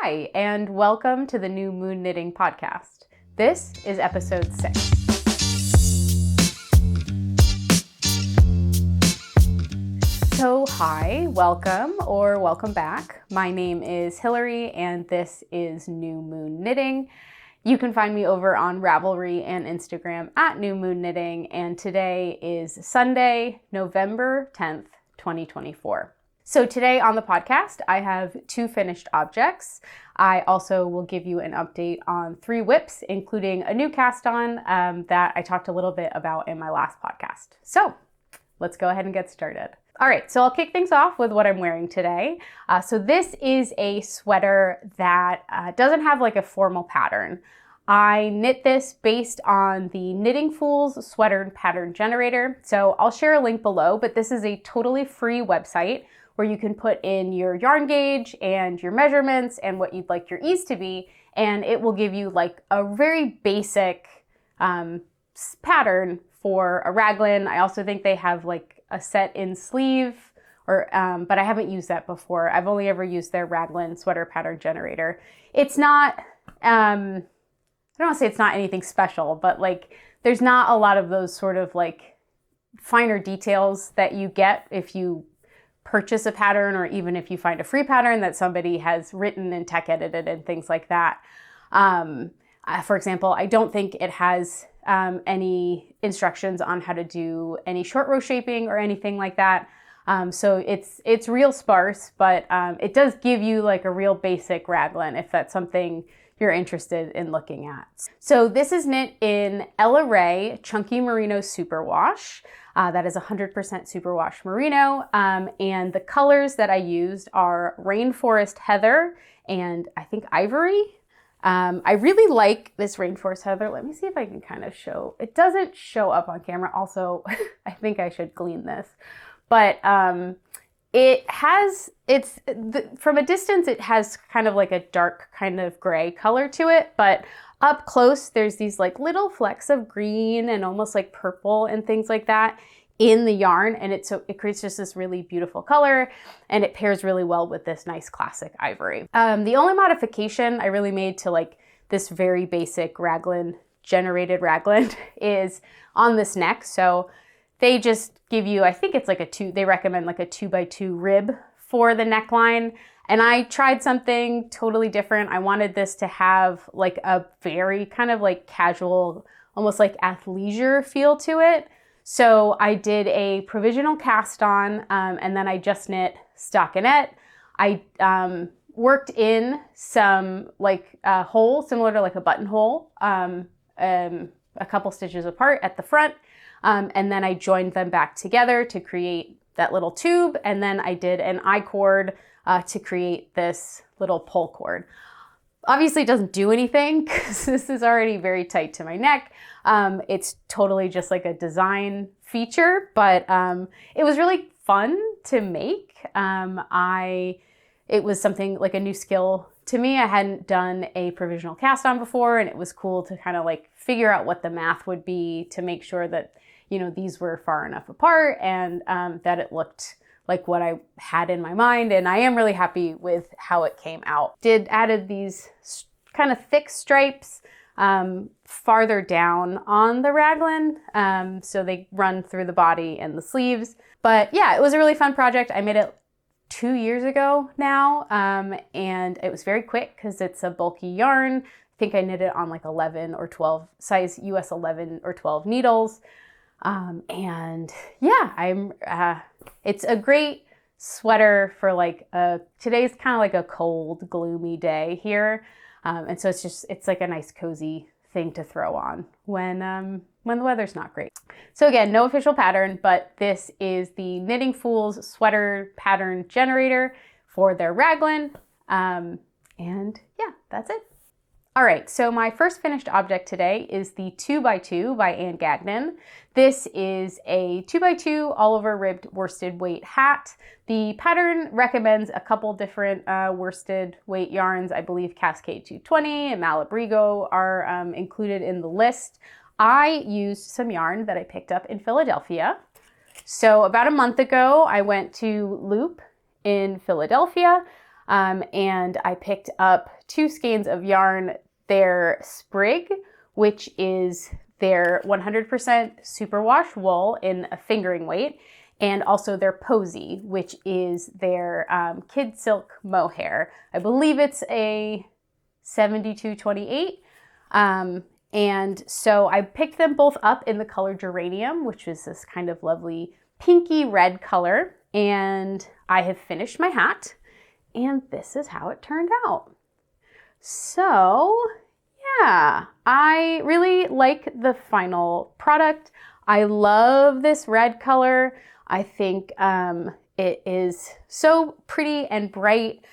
Hi, and welcome to the New Moon Knitting Podcast. This is episode 6. So hi, welcome or welcome back. My name is Hillary and this is New Moon Knitting. You can find me over on Ravelry and Instagram at New Moon Knitting, and today is Sunday, November 10th, 2024. So today on the podcast, I have 2 finished objects. I also will give you an update on 3 whips, including a new cast on that I talked a little bit about in my last podcast. So let's go ahead and get started. All right, so I'll kick things off with what I'm wearing today. So this is a sweater that doesn't have like a formal pattern. I knit this based on the Knitting Sweater pattern generator. So I'll share a link below, but this is a totally free website where you can put in your yarn gauge and your measurements and what you'd like your ease to be, and it will give you like a very basic pattern for a raglan. I also think they have like a set in sleeve, or but I haven't used that before. I've only ever used their raglan sweater pattern generator. It's not, I don't want to say it's not anything special, but like there's not a lot of those sort of like finer details that you get if you purchase a pattern, or even if you find a free pattern that somebody has written and tech edited and things like that. For example, I don't think it has any instructions on how to do any short row shaping or anything like that. So it's real sparse, but it does give you like a real basic raglan if that's something you're interested in looking at. So this is knit in Ella Rae Chunky Merino Superwash. That is 100% superwash merino. And the colors that I used are Rainforest Heather and I think Ivory. I really like this Rainforest Heather. Let me see if I can kind of show. It doesn't show up on camera. Also, I think I should clean this. But it has, from a distance, it has kind of like a dark kind of gray color to it. But up close, there's these like little flecks of green and almost like purple and things like that in the yarn, and it creates just this really beautiful color, and it pairs really well with this nice classic ivory. The only modification I really made to like this very basic raglan, generated raglan, is on this neck. So they just give you, I think it's like they recommend like a 2x2 rib for the neckline. And I tried something totally different. I wanted this to have like a very kind of like casual, almost like athleisure feel to it. So I did a provisional cast on, and then I just knit stockinette. I worked in some like a hole similar to like a buttonhole, a couple stitches apart at the front, and then I joined them back together to create that little tube, and then I did an I-cord to create this little pull cord. Obviously it doesn't do anything because this is already very tight to my neck. It's totally just like a design feature, but it was really fun to make. It was something like a new skill to me. I hadn't done a provisional cast on before, and it was cool to kind of like figure out what the math would be to make sure that, you know, these were far enough apart and that it looked like what I had in my mind, and I am really happy with how it came out. Added these kind of thick stripes farther down on the raglan, so they run through the body and the sleeves. But yeah, it was a really fun project. I made it 2 years ago now, and it was very quick because it's a bulky yarn. I think I knit it on like 11 or 12 size US 11 or 12 needles. And yeah, it's a great sweater for like today's kind of like a cold, gloomy day here. And so it's like a nice cozy thing to throw on when the weather's not great. So again, no official pattern, but this is the Knitting Sweater pattern generator for their raglan. And yeah, that's it. All right, so my first finished object today is the 2x2 by Anne Gagnon. This is a 2x2 all over ribbed worsted weight hat. The pattern recommends a couple different worsted weight yarns. I believe Cascade 220 and Malabrigo are included in the list. I used some yarn that I picked up in Philadelphia. So about a month ago, I went to Loop in Philadelphia. And I picked up 2 skeins of yarn, their Sprig, which is their 100% superwash wool in a fingering weight, and also their Posy, which is their kid silk mohair. I believe it's a 7228. And so I picked them both up in the color Geranium, which is this kind of lovely pinky red color. And I have finished my hat, and this is how it turned out. So yeah, I really like the final product. I love this red color. I think it is so pretty and bright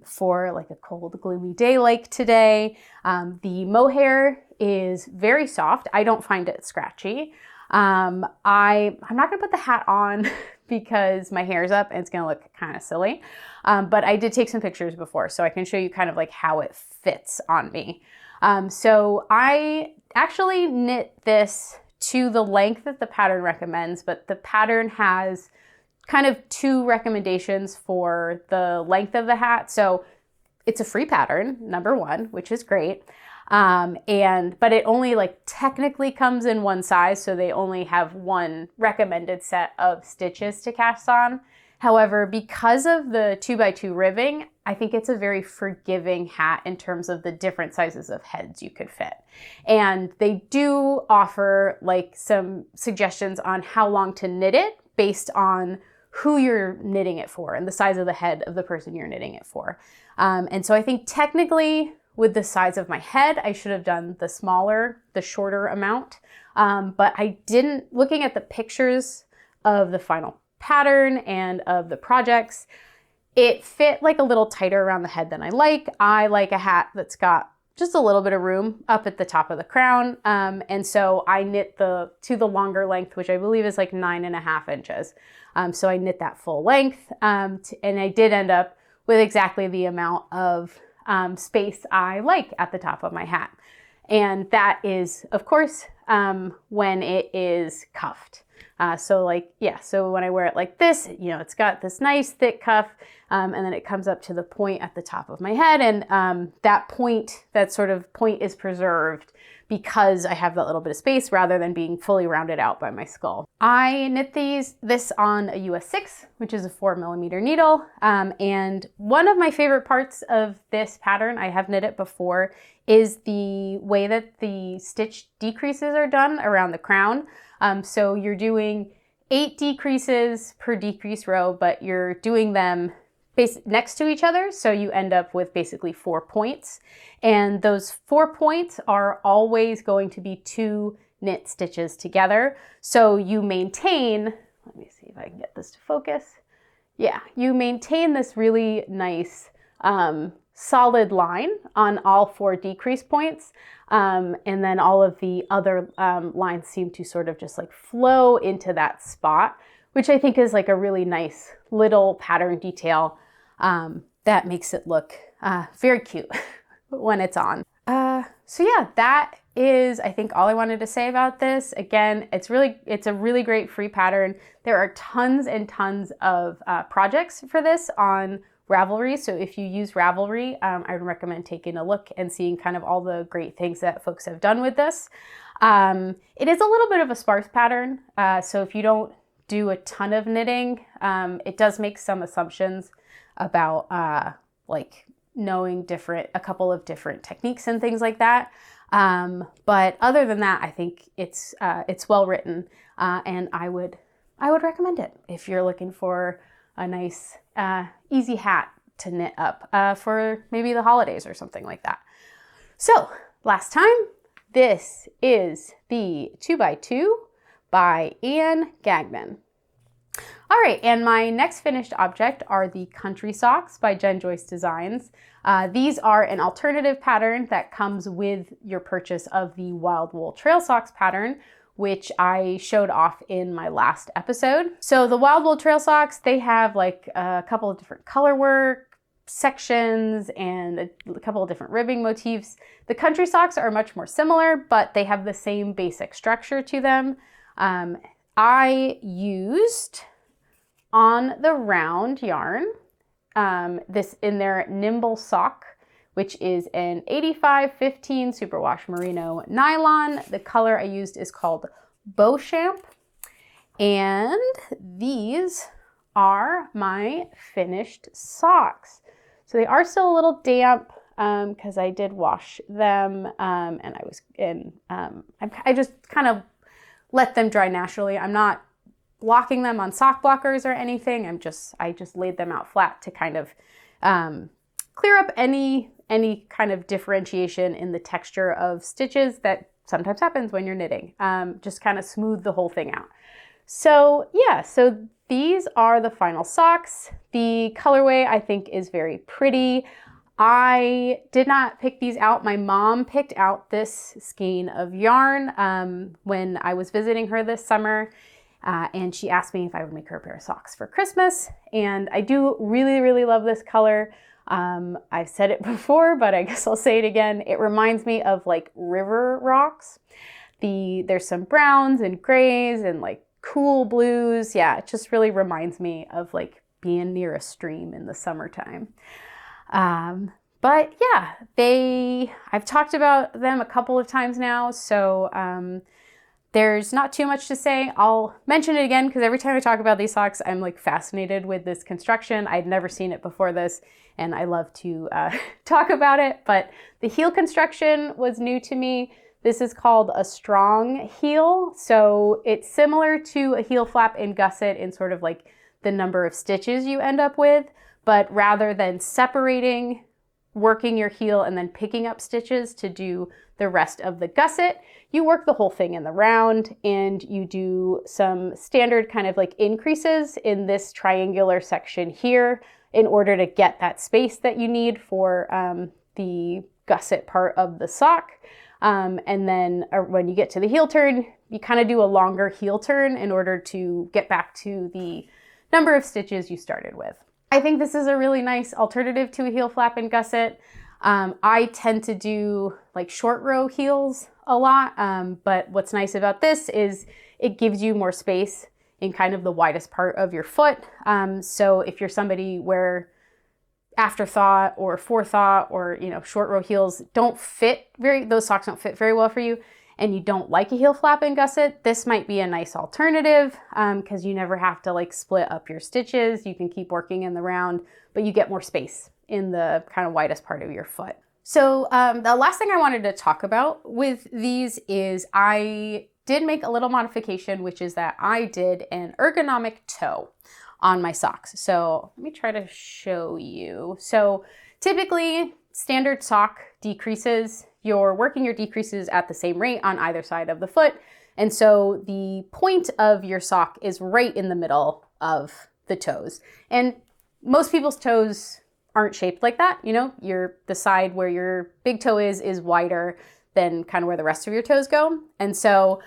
for like a cold, gloomy day like today. The mohair is very soft. I don't find it scratchy. I'm not gonna put the hat on because my hair's up and it's gonna look kind of silly. But I did take some pictures before, so I can show you kind of like how it fits on me. So I actually knit this to the length that the pattern recommends, but the pattern has kind of 2 recommendations for the length of the hat. So it's a free pattern, number 1, which is great. But it only like technically comes in 1 size, so they only have 1 recommended set of stitches to cast on. However, because of the 2x2 ribbing, I think it's a very forgiving hat in terms of the different sizes of heads you could fit. And they do offer like some suggestions on how long to knit it based on who you're knitting it for and the size of the head of the person you're knitting it for. And so I think technically with the size of my head, I should have done the shorter amount. But I didn't, looking at the pictures of the final pattern and of the projects, it fit like a little tighter around the head than I like. I like a hat that's got just a little bit of room up at the top of the crown. And so I knit to the longer length, which I believe is like 9.5 inches. So I knit that full length. And I did end up with exactly the amount of space I like at the top of my hat. And that is, of course, when it is cuffed. So when I wear it like this, it's got this nice thick cuff, and then it comes up to the point at the top of my head. And that sort of point is preserved because I have that little bit of space rather than being fully rounded out by my skull. I knit this on a US 6, which is a 4mm needle. And one of my favorite parts of this pattern, I have knit it before, is the way that the stitch decreases are done around the crown. So you're doing 8 decreases per decrease row, but you're doing them next to each other. So you end up with basically 4 points. And those 4 points are always going to be 2 knit stitches together. So you maintain, let me see if I can get this to focus. Yeah, you maintain this really nice solid line on all 4 decrease points. And then all of the other lines seem to sort of just like flow into that spot, which I think is like a really nice little pattern detail that makes it look very cute when it's on. So yeah, that is, I think, all I wanted to say about this. Again, it's a really great free pattern. There are tons and tons of projects for this on Ravelry. So if you use Ravelry, I would recommend taking a look and seeing kind of all the great things that folks have done with this. It is a little bit of a sparse pattern. So if you don't do a ton of knitting, it does make some assumptions about like knowing a couple of different techniques and things like that. But other than that, I think it's well written, and I would recommend it if you're looking for a nice, easy hat to knit up for maybe the holidays or something like that. So last time, this is the 2x2 by Anne Gagnon. All right, and my next finished object are the Country Socks by Jen Joyce Designs. These are an alternative pattern that comes with your purchase of the Wild Wool Trail Socks pattern, which I showed off in my last episode. So the Wild Wool Trail Socks, they have like a couple of different color work sections and a couple of different ribbing motifs. The Country Socks are much more similar, but they have the same basic structure to them. I used on the round yarn this in their Nimble sock, which is an 85-15 superwash merino nylon. The color I used is called Beauchamp. And these are my finished socks. So they are still a little damp because I did wash them and I just kind of let them dry naturally. I'm not blocking them on sock blockers or anything. I just laid them out flat to kind of clear up any kind of differentiation in the texture of stitches that sometimes happens when you're knitting. Just kind of smooth the whole thing out. So yeah, so these are the final socks. The colorway I think is very pretty. I did not pick these out. My mom picked out this skein of yarn when I was visiting her this summer. And she asked me if I would make her a pair of socks for Christmas. And I do really, really love this color. I've said it before, but I guess I'll say it again. It reminds me of like river rocks. There's some browns and grays and like cool blues. Yeah, it just really reminds me of like being near a stream in the summertime. But yeah, I've talked about them a couple of times now. So, there's not too much to say. I'll mention it again because every time I talk about these socks, I'm like fascinated with this construction. I'd never seen it before this, and I love to talk about it. But the heel construction was new to me. This is called a strong heel. So it's similar to a heel flap in gusset in sort of like the number of stitches you end up with, but rather than separating, working your heel and then picking up stitches to do the rest of the gusset, you work the whole thing in the round and you do some standard kind of like increases in this triangular section here in order to get that space that you need for the gusset part of the sock. And then when you get to the heel turn, you kind of do a longer heel turn in order to get back to the number of stitches you started with. I think this is a really nice alternative to a heel flap and gusset. I tend to do like short row heels a lot, but what's nice about this is it gives you more space in kind of the widest part of your foot. So if you're somebody where afterthought or forethought or, short row heels those socks don't fit very well for you, and you don't like a heel flap and gusset, this might be a nice alternative because you never have to like split up your stitches. You can keep working in the round, but you get more space in the kind of widest part of your foot. So the last thing I wanted to talk about with these is I did make a little modification, which is that I did an ergonomic toe on my socks. So let me try to show you. So typically standard sock decreases, you're working your decreases at the same rate on either side of the foot. And so the point of your sock is right in the middle of the toes. And most people's toes aren't shaped like that. The side where your big toe is wider than kind of where the rest of your toes go. And so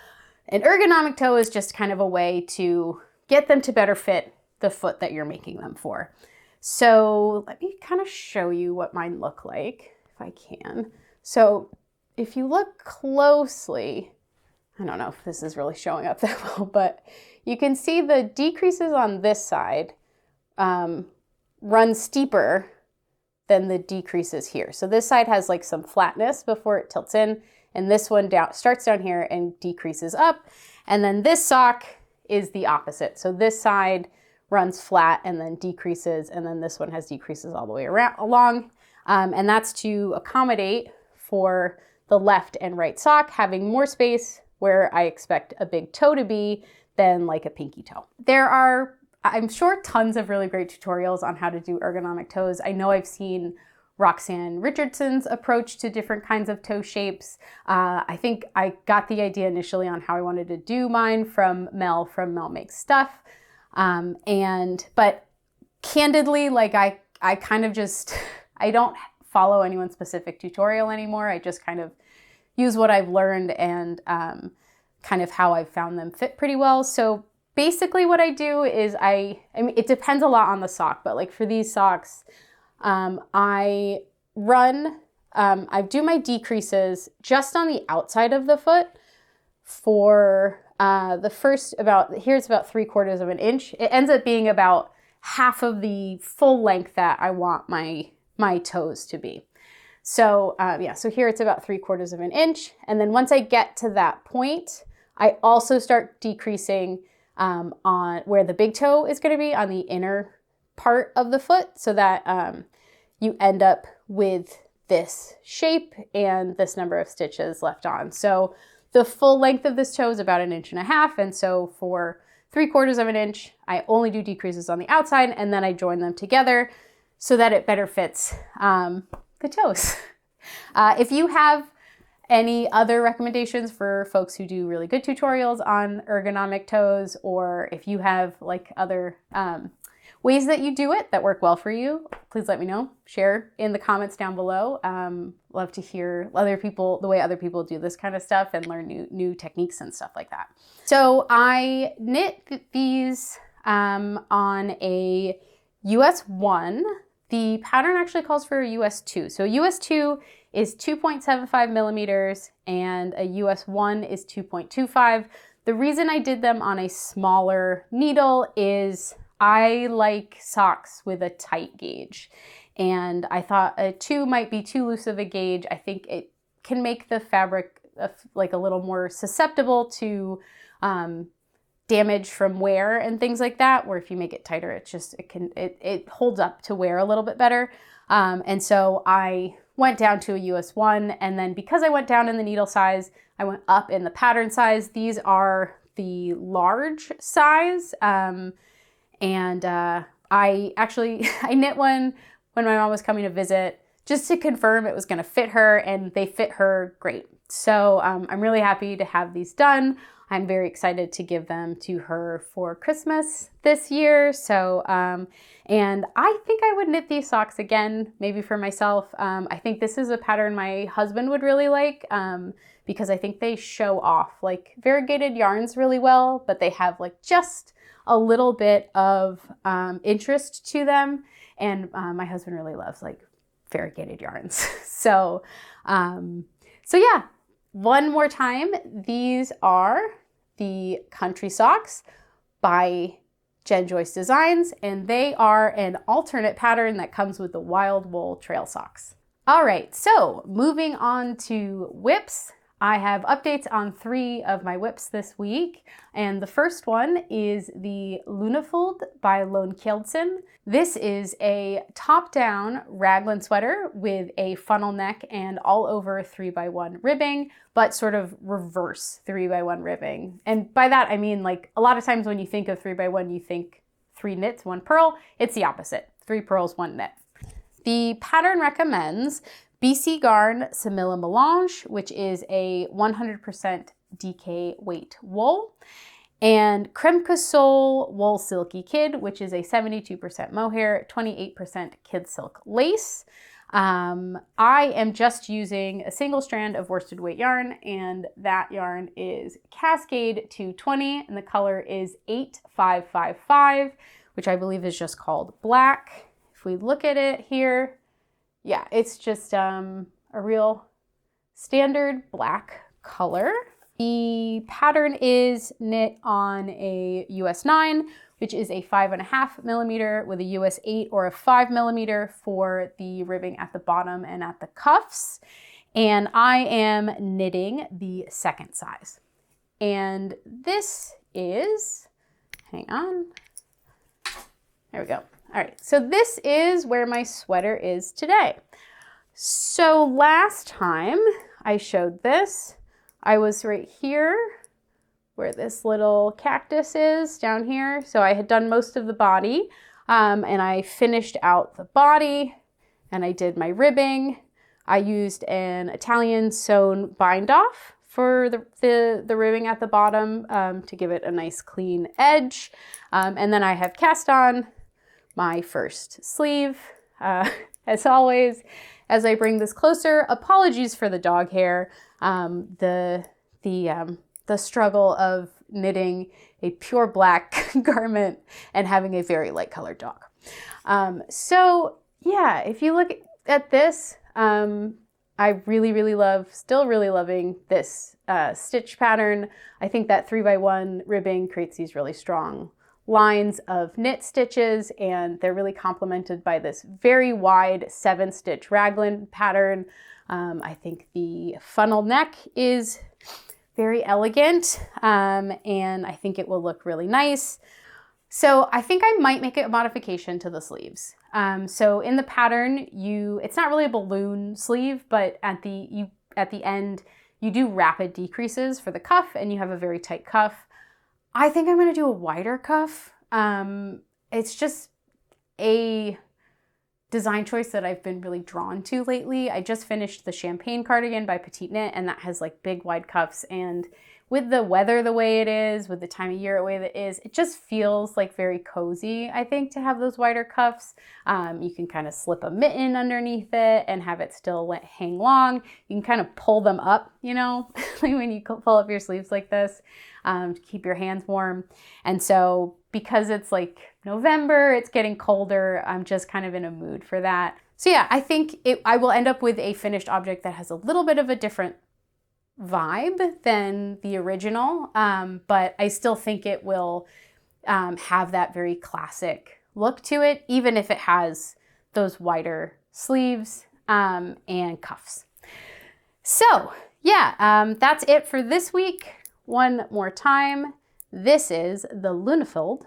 an ergonomic toe is just kind of a way to get them to better fit the foot that you're making them for. So let me kind of show you what mine look like if I can. So if you look closely, I don't know if this is really showing up that well, but you can see the decreases on this side run steeper than the decreases here. So this side has like some flatness before it tilts in, and this one starts down here and decreases up. And then this sock is the opposite. So this side runs flat and then decreases, and then this one has decreases all the way along. And that's to accommodate for the left and right sock having more space where I expect a big toe to be than like a pinky toe. There are, I'm sure, tons of really great tutorials on how to do ergonomic toes. I know I've seen Roxanne Richardson's approach to different kinds of toe shapes. I think I got the idea initially on how I wanted to do mine from Mel Makes Stuff. But candidly, like I kind of just, I don't follow anyone's specific tutorial anymore. I just kind of use what I've learned and kind of how I've found them fit pretty well. So basically what I do is I mean, it depends a lot on the sock, but like for these socks, I do my decreases just on the outside of the foot for the first here's about 3/4 of an inch. It ends up being about half of the full length that I want my toes to be. So yeah, so here it's about 3/4 of an inch. And then once I get to that point, I also start decreasing on where the big toe is going to be on the inner part of the foot, so that you end up with this shape and this number of stitches left on. So the full length of this toe is about 1.5 inches. And so for 3/4 of an inch, I only do decreases on the outside, and then I join them together so that it better fits the toes. If you have any other recommendations for folks who do really good tutorials on ergonomic toes, or if you have like other ways that you do it that work well for you, please let me know. Share in the comments down below. Love to hear other people, the way other people do this kind of stuff, and learn new techniques and stuff like that. So I knit these on a US 1. The pattern actually calls for a US 2. So US 2 is 2.75 millimeters and a US 1 is 2.25. The reason I did them on a smaller needle is I like socks with a tight gauge, and I thought a 2 might be too loose of a gauge. I think it can make the fabric like a little more susceptible to damage from wear and things like that, where if you make it tighter, it holds up to wear a little bit better. And so I went down to a US 1, and then because I went down in the needle size, I went up in the pattern size. These are the large size. And I knit one when my mom was coming to visit just to confirm it was going to fit her, and they fit her great. So I'm really happy to have these done. I'm very excited to give them to her for Christmas this year. So, and I think I would knit these socks again, maybe for myself. I think this is a pattern my husband would really like, because I think they show off like variegated yarns really well, but they have like just a little bit of interest to them. And my husband really loves like variegated yarns. So yeah, one more time, these are the Country Socks by Jen Joyce Designs, and they are an alternate pattern that comes with the Wild Wool Trail Socks. All right, so moving on to whips. I have updates on 3 of my whips this week, and the first one is the Lunefeld by Lunefeld. This is a top-down raglan sweater with a funnel neck and all over 3x1 ribbing, but sort of reverse 3x1 ribbing. And by that, I mean like a lot of times when you think of 3x1, you think 3 knits, 1 purl. It's the opposite, 3 purls, 1 knit. The pattern recommends BC Garn Samilla Melange, which is a 100% DK weight wool, and Kremke Soul Wool Silky Kid, which is a 72% mohair, 28% kid silk lace. I am just using a single strand of worsted weight yarn, and that yarn is Cascade 220, and the color is 8555, which I believe is just called black. If we look at it here, yeah, it's just a real standard black color. The pattern is knit on a US 9, which is a 5.5 millimeter with a US 8 or a 5 millimeter for the ribbing at the bottom and at the cuffs. And I am knitting the second size. And this is, hang on, there we go. All right, so this is where my sweater is today. So last time I showed this, I was right here where this little cactus is down here. So I had done most of the body, and I finished out the body, and I did my ribbing. I used an Italian sewn bind off for the ribbing at the bottom to give it a nice clean edge. And then I have cast on my first sleeve. As always, as I bring this closer, apologies for the dog hair. The struggle of knitting a pure black garment and having a very light colored dog. So yeah, if you look at this, I really love, still really loving this stitch pattern. I think that 3x1 ribbing creates these really strong lines of knit stitches, and they're really complemented by this very wide 7-stitch raglan pattern. I think the funnel neck is very elegant, and I think it will look really nice. So I think I might make a modification to the sleeves. So in the pattern, it's not really a balloon sleeve, but at the end, you do rapid decreases for the cuff, and you have a very tight cuff. I think I'm going to do a wider cuff. It's just a design choice that I've been really drawn to lately. I just finished the Champagne cardigan by Petite Knit, and that has like big wide cuffs, and with the weather the way it is, with the time of year the way that it is, it just feels like very cozy, I think, to have those wider cuffs. You can kind of slip a mitten underneath it and have it still hang long. You can kind of pull them up, you know, when you pull up your sleeves like this, to keep your hands warm. And so because it's like November, it's getting colder, I'm just kind of in a mood for that. So yeah, I think I will end up with a finished object that has a little bit of a different vibe than the original, but I still think it will have that very classic look to it, even if it has those wider sleeves and cuffs. So yeah, that's it for this week. One more time, this is the Lunefeld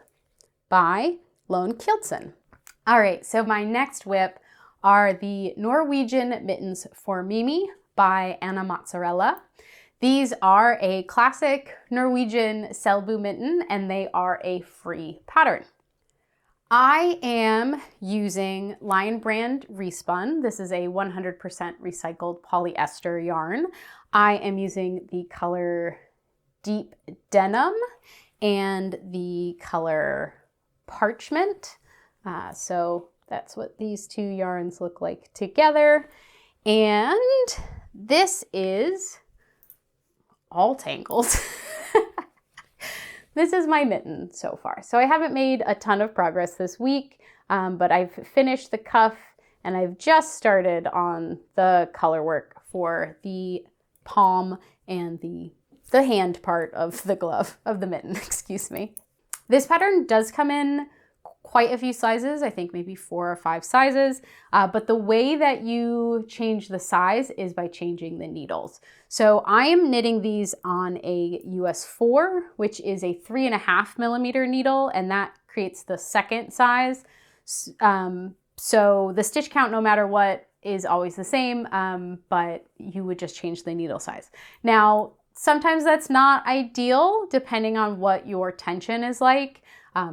by Lone Kjeldsen. All right, so my next whip are the Norwegian Mittens for Mimi by Anna Mozzarella. These are a classic Norwegian Selbu mitten, and they are a free pattern. I am using Lion Brand Respun. This is a 100% recycled polyester yarn. I am using the color Deep Denim and the color Parchment. So that's what these two yarns look like together. And this is all tangled. This is my mitten so far. So I haven't made a ton of progress this week, but I've finished the cuff and I've just started on the color work for the palm and the hand part of the glove, of the mitten, excuse me. This pattern does come in quite a few sizes, I think maybe 4 or 5 sizes, but the way that you change the size is by changing the needles. So I am knitting these on a US 4, which is a 3.5 millimeter needle, and that creates the second size. So the stitch count, no matter what, is always the same, but you would just change the needle size. Now, sometimes that's not ideal depending on what your tension is like.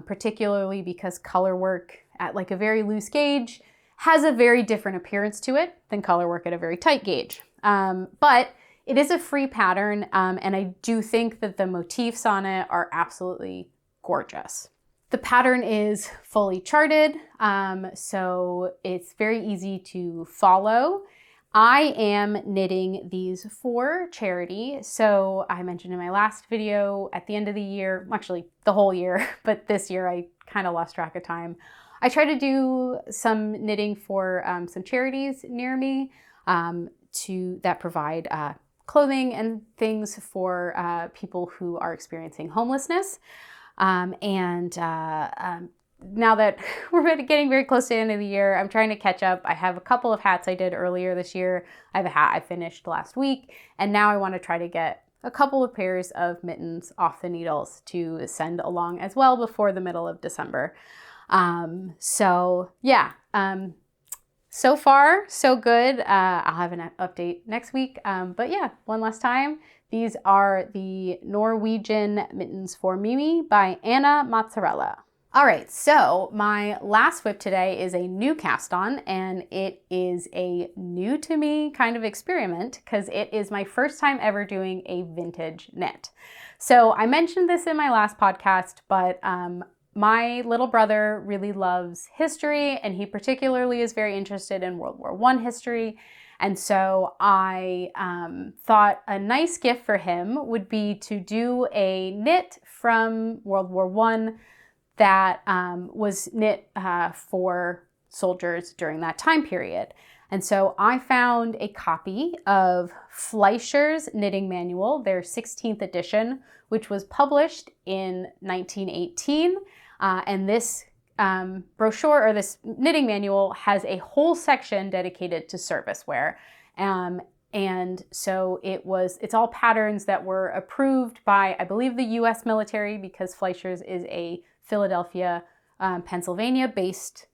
Particularly because color work at like a very loose gauge has a very different appearance to it than color work at a very tight gauge. But it is a free pattern, and I do think that the motifs on it are absolutely gorgeous. The pattern is fully charted, so it's very easy to follow. I am knitting these for charity. So I mentioned in my last video at the end of the year, actually the whole year, but this year I kind of lost track of time. I try to do some knitting for some charities near me that provide clothing and things for people who are experiencing homelessness. Now that we're getting very close to the end of the year, I'm trying to catch up. I have a couple of hats I did earlier this year. I have a hat I finished last week, and now I want to try to get a couple of pairs of mittens off the needles to send along as well before the middle of December. So far, so good. I'll have an update next week. But yeah, one last time. These are the Norwegian Mittens for Mimi by Anna Mozzarella. All right, so my last whip today is a new cast on, and it is a new to me kind of experiment because it is my first time ever doing a vintage knit. So I mentioned this in my last podcast, but my little brother really loves history, and he particularly is very interested in World War I history. And so I thought a nice gift for him would be to do a knit from World War I that was knit for soldiers during that time period. And so I found a copy of Fleischer's Knitting Manual, their 16th edition, which was published in 1918. And this brochure or this knitting manual has a whole section dedicated to service wear. And so it's all patterns that were approved by, I believe, the US military, because Fleischer's is a Philadelphia, Pennsylvania-based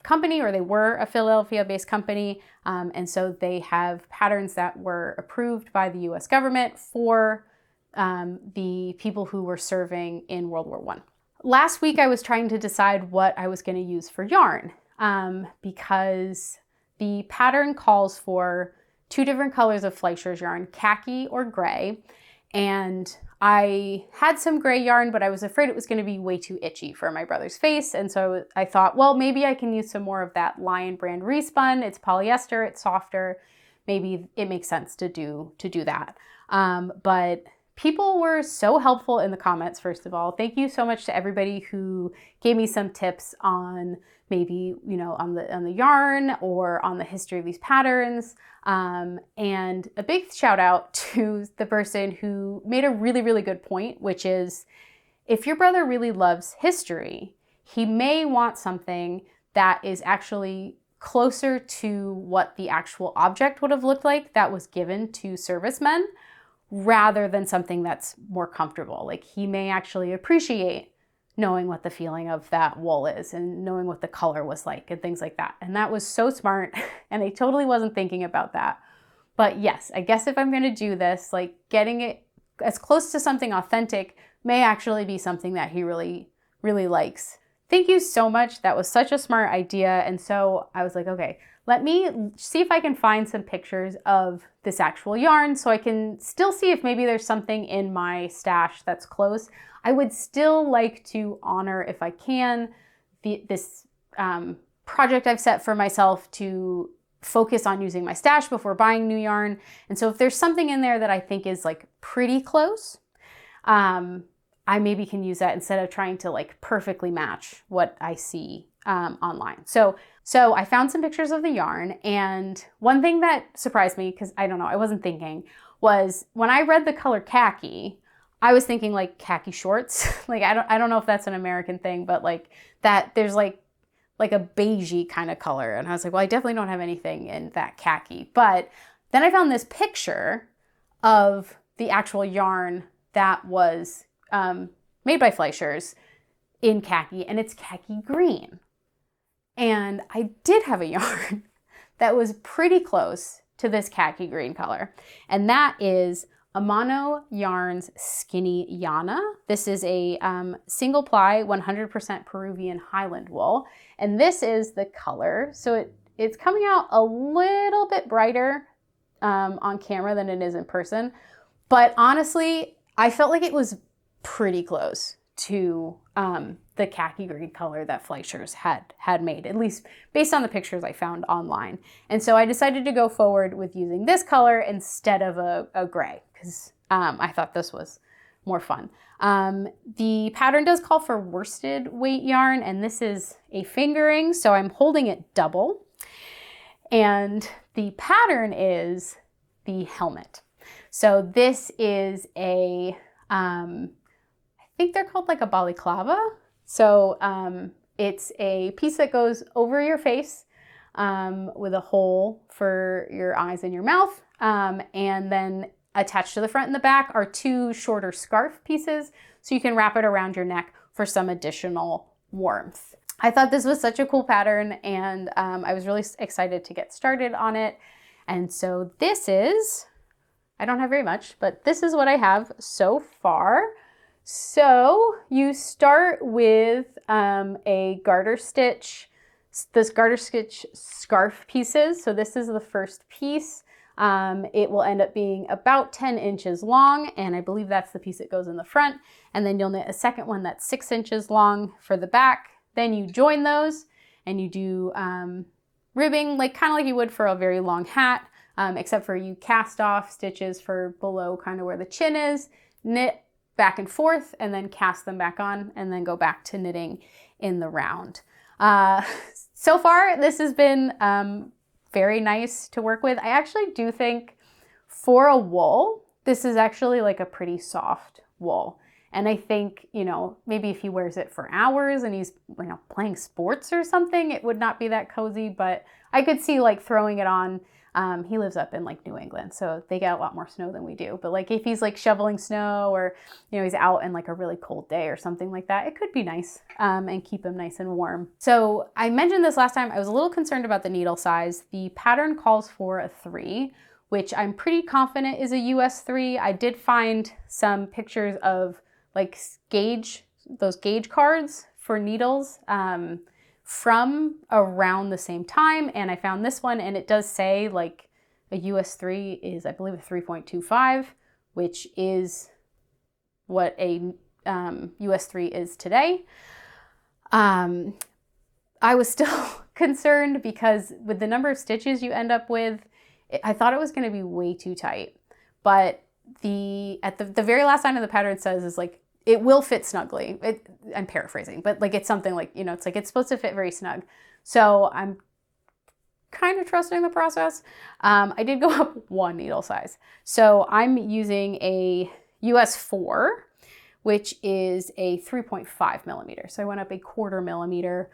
company, or they were a Philadelphia-based company. And so they have patterns that were approved by the US government for the people who were serving in World War I. Last week, I was trying to decide what I was going to use for yarn because the pattern calls for 2 different colors of Fleischer's yarn, khaki or gray. And I had some gray yarn, but I was afraid it was going to be way too itchy for my brother's face. And so I thought, well, maybe I can use some more of that Lion brand respun. It's polyester, it's softer. Maybe it makes sense to do that. But people were so helpful in the comments, first of all. Thank you so much to everybody who gave me some tips on maybe, on the yarn or on the history of these patterns. And a big shout out to the person who made a really, really good point, which is if your brother really loves history, he may want something that is actually closer to what the actual object would have looked like that was given to servicemen, rather than something that's more comfortable. Like, he may actually appreciate knowing what the feeling of that wool is and knowing what the color was like and things like that. And that was so smart. And I totally wasn't thinking about that. But yes, I guess if I'm going to do this, like, getting it as close to something authentic may actually be something that he really, really likes. Thank you so much. That was such a smart idea. And so I was like, okay, let me see if I can find some pictures of this actual yarn so I can still see if maybe there's something in my stash that's close. I would still like to honor, if I can, this project I've set for myself to focus on using my stash before buying new yarn. And so if there's something in there that I think is like pretty close, I maybe can use that instead of trying to like perfectly match what I see online. So I found some pictures of the yarn, and one thing that surprised me, because I don't know, I wasn't thinking, was when I read the color khaki, I was thinking like khaki shorts. Like, I don't know if that's an American thing, but like that there's like a beigey kind of color. And I was like, well, I definitely don't have anything in that khaki. But then I found this picture of the actual yarn that was made by Fleischer's in khaki, and it's khaki green. And I did have a yarn that was pretty close to this khaki green color. And that is Amano Yarns Skinny Yana. This is a single ply 100% Peruvian Highland wool. And this is the color. So it's coming out a little bit brighter on camera than it is in person. But honestly, I felt like it was pretty close to the khaki green color that Fleischer's had made, at least based on the pictures I found online. And so I decided to go forward with using this color instead of a gray, because I thought this was more fun. The pattern does call for worsted weight yarn, and this is a fingering, so I'm holding it double. And the pattern is the helmet. So this is I think they're called like a balaclava. So it's a piece that goes over your face with a hole for your eyes and your mouth. And then attached to the front and the back are 2 shorter scarf pieces, so you can wrap it around your neck for some additional warmth. I thought this was such a cool pattern, and I was really excited to get started on it. And so this is, I don't have very much, but this is what I have so far. So you start with a garter stitch, this garter stitch scarf pieces. So this is the first piece. It will end up being about 10 inches long, and I believe that's the piece that goes in the front. And then you'll knit a second one that's 6 inches long for the back. Then you join those and you do ribbing, like kind of like you would for a very long hat, except for you cast off stitches for below kind of where the chin is, knit back and forth, and then cast them back on, and then go back to knitting in the round. So far, this has been very nice to work with. I actually do think for a wool, this is actually like a pretty soft wool. And I think, you know, maybe if he wears it for hours and he's, you know, playing sports or something, it would not be that cozy, but I could see like throwing it on. He lives up in like New England, so they get a lot more snow than we do. But like if he's like shoveling snow or, you know, he's out in like a really cold day or something like that, it could be nice and keep him nice and warm. So I mentioned this last time, I was a little concerned about the needle size. The pattern calls for a 3, which I'm pretty confident is a US 3. I did find some pictures of like those gauge cards for needles from around the same time, and I found this one, and it does say like a US 3 is, I believe, a 3.25, which is what a US 3 is today. I was still concerned because with the number of stitches you end up with, I thought it was going to be way too tight, but at the very last line of the pattern says is like, it will fit snugly. I'm paraphrasing, but like it's something like, you know, it's like it's supposed to fit very snug. So I'm kind of trusting the process. I did go up 1 needle size. So I'm using a US 4, which is a 3.5 millimeter. So I went up a 1/4 millimeter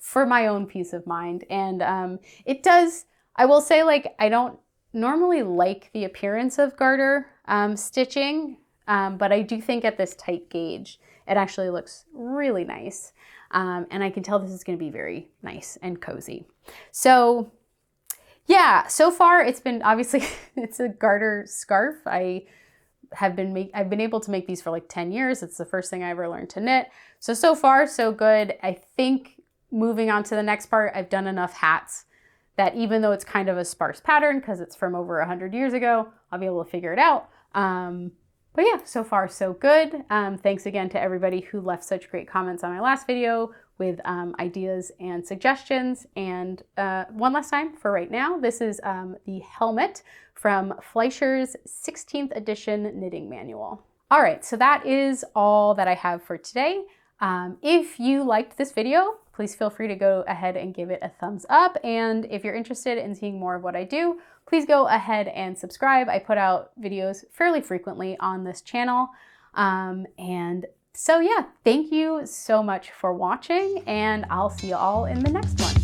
for my own peace of mind. And it does, I will say, like, I don't normally like the appearance of garter stitching. But I do think at this tight gauge, it actually looks really nice. And I can tell this is going to be very nice and cozy. So yeah, so far it's been, obviously it's a garter scarf. I've been able to make these for like 10 years. It's the first thing I ever learned to knit. So far so good. I think moving on to the next part, I've done enough hats that even though it's kind of a sparse pattern because it's from over 100 years ago, I'll be able to figure it out. But yeah, so far so good. Thanks again to everybody who left such great comments on my last video with ideas and suggestions. And one last time for right now, this is the helmet from Fleischer's 16th edition knitting manual. All right, so that is all that I have for today. If you liked this video, please feel free to go ahead and give it a thumbs up. And if you're interested in seeing more of what I do, please go ahead and subscribe. I put out videos fairly frequently on this channel. And so yeah, thank you so much for watching, and I'll see you all in the next one.